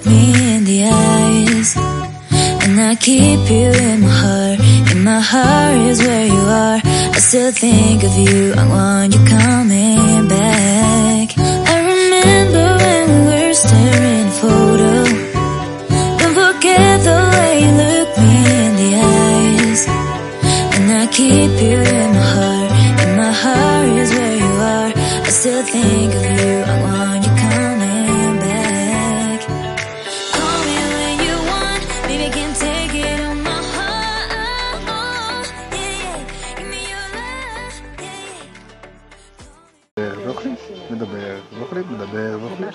look me in the eyes, and I keep you in my heart. In my heart is where you are. I still think of you. I want you coming back. I remember when we were staring at a photo. Don't forget the way you look me in the eyes, and I keep you in my heart. In my heart is where you are. I still think of you. I want you coming back. Call me when you want, baby, I can take it on my heart. Yeah, yeah. Give me your love. Yeah, yeah. ואוכלים, מדבר, ואוכלים, מדבר, ואוכלים.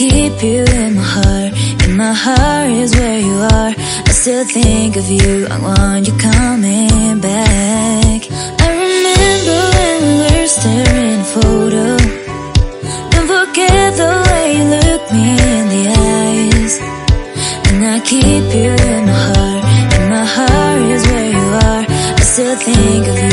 Keep you in my heart. In my heart is where you are. I still think of you. I want you coming back. I remember when we were staring at a photo. Don't forget the way you look me in the eyes, and I keep you in my heart. In my heart is where you are. I still think of you.